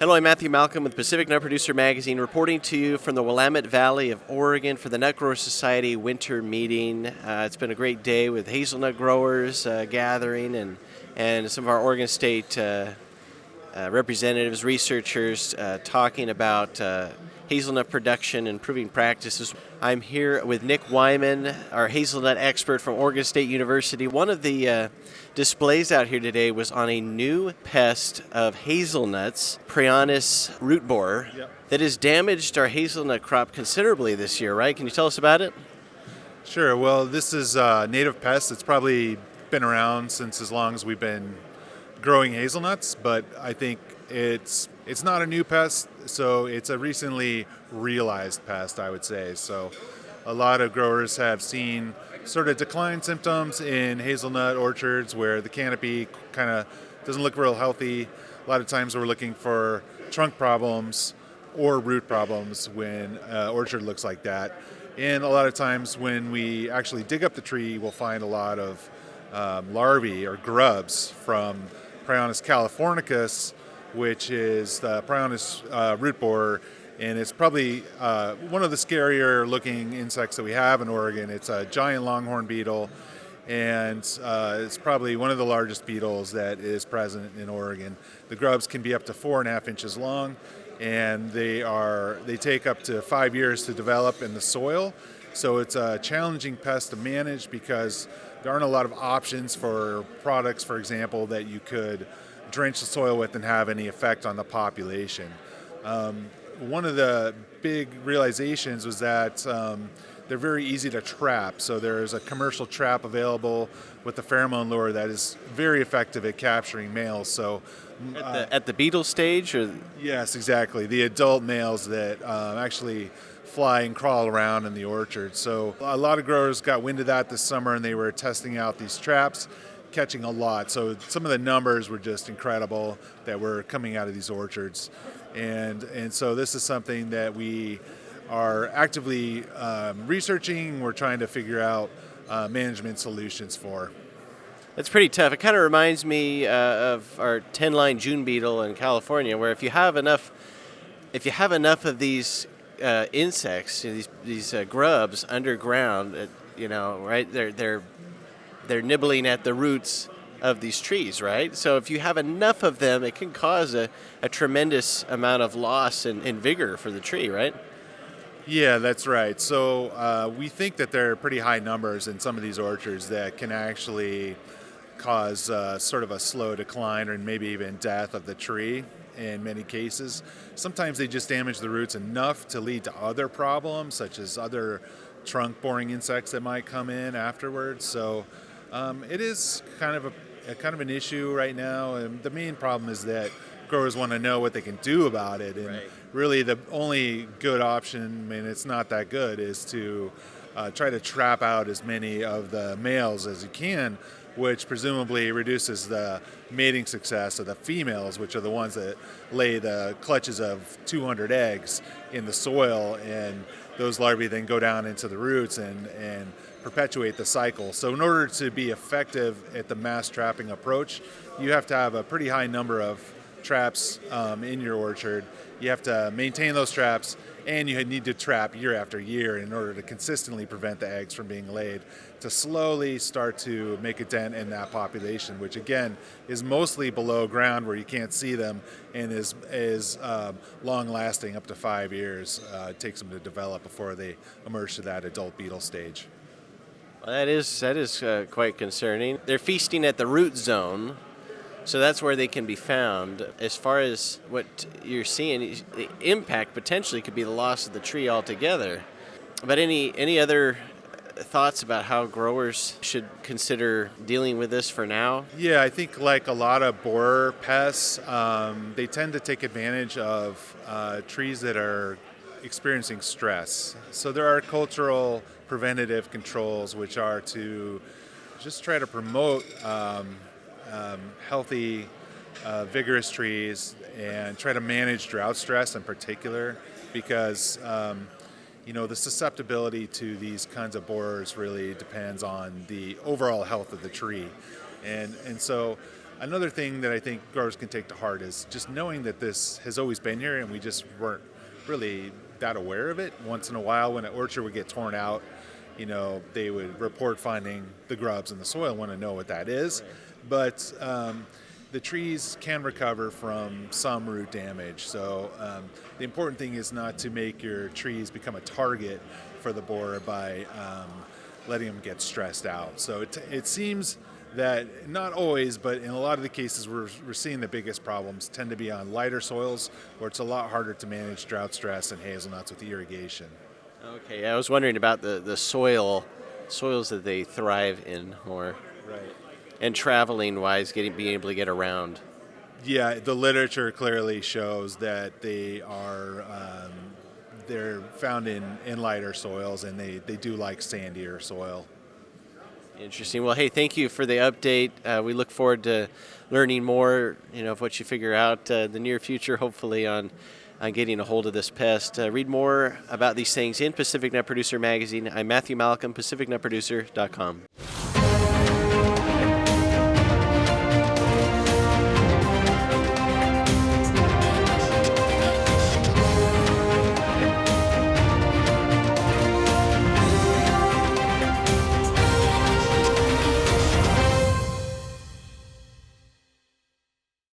Hello, I'm Matthew Malcolm with Pacific Nut Producer Magazine, reporting to you from the Willamette Valley of Oregon for the Nut Growers Society winter meeting. It's been a great day with hazelnut growers gathering and some of our Oregon State representatives, researchers talking about hazelnut production and improving practices. I'm here with Nik Wiman, our hazelnut expert from Oregon State University. One of the displays out here today was on a new pest of hazelnuts, prionus root borer, that has damaged our hazelnut crop considerably this year, right? Can you tell us about it? Sure. Well, this is a native pest. It's probably been around since as long as we've been growing hazelnuts, but I think it's not a new pest, so it's a recently realized pest, I would say. So a lot of growers have seen sort of decline symptoms in hazelnut orchards where the canopy kind of doesn't look real healthy. A lot of times we're looking for trunk problems or root problems when an orchard looks like that. And a lot of times when we actually dig up the tree, we'll find a lot of larvae or grubs from prionus californicus, which is the prionus root borer, and it's probably one of the scarier looking insects that we have in Oregon. It's a giant longhorn beetle, and it's probably one of the largest beetles that is present in Oregon. The grubs can be up to 4.5 inches long, and they take up to 5 years to develop in the soil. So it's a challenging pest to manage because there aren't a lot of options for products, for example, that you could drench the soil with and have any effect on the population. One of the big realizations was that they're very easy to trap. So there's a commercial trap available with the pheromone lure that is very effective at capturing males. So At the beetle stage? Or? Yes, exactly. The adult males that actually fly and crawl around in the orchard. So a lot of growers got wind of that this summer, and they were testing out these traps, catching a lot. So some of the numbers were just incredible that were coming out of these orchards. And so this is something that we are actively researching. We're trying to figure out management solutions for. It's pretty tough. It kind of reminds me of our 10-line June beetle in California, where if you have enough of these insects, these grubs underground, right? They're nibbling at the roots of these trees, right? So if you have enough of them, it can cause a tremendous amount of loss in vigor for the tree, right? Yeah, that's right. So we think that there are pretty high numbers in some of these orchards that can actually cause sort of a slow decline or maybe even death of the tree in many cases. Sometimes they just damage the roots enough to lead to other problems, such as other trunk boring insects that might come in afterwards. So it is kind of an issue right now. And the main problem is that growers want to know what they can do about it. And right. Really the only good option, I mean, it's not that good, is to try to trap out as many of the males as you can, which presumably reduces the mating success of the females, which are the ones that lay the clutches of 200 eggs in the soil, and those larvae then go down into the roots and perpetuate the cycle. So in order to be effective at the mass trapping approach, you have to have a pretty high number of traps in your orchard. You have to maintain those traps, and you need to trap year after year in order to consistently prevent the eggs from being laid, to slowly start to make a dent in that population, which again is mostly below ground where you can't see them and is long lasting, up to 5 years. It takes them to develop before they emerge to that adult beetle stage. Well, that is quite concerning. They're feasting at the root zone, so that's where they can be found. As far as what you're seeing, the impact potentially could be the loss of the tree altogether. But any other thoughts about how growers should consider dealing with this for now? Yeah, I think like a lot of borer pests, they tend to take advantage of trees that are experiencing stress. So there are cultural preventative controls, which are to just try to promote healthy, vigorous trees and try to manage drought stress in particular, because the susceptibility to these kinds of borers really depends on the overall health of the tree. And so Another thing that I think growers can take to heart is just knowing that this has always been here and we just weren't really that aware of it. Once in a while when an orchard would get torn out, they would report finding the grubs in the soil and want to know what that is. But the trees can recover from some root damage. So the important thing is not to make your trees become a target for the borer by letting them get stressed out. So it seems that not always, but in a lot of the cases we're seeing the biggest problems tend to be on lighter soils where it's a lot harder to manage drought stress and hazelnuts with irrigation. Okay, I was wondering about the soils that they thrive in more. Right. And traveling wise, being able to get around. Yeah, the literature clearly shows that they're found in lighter soils, and they do like sandier soil. Interesting. Well, hey, thank you for the update. We look forward to learning more, of what you figure out the near future, hopefully on getting a hold of this pest. Read more about these things in Pacific Nut Producer Magazine. I'm Matthew Malcolm, PacificNutProducer.com.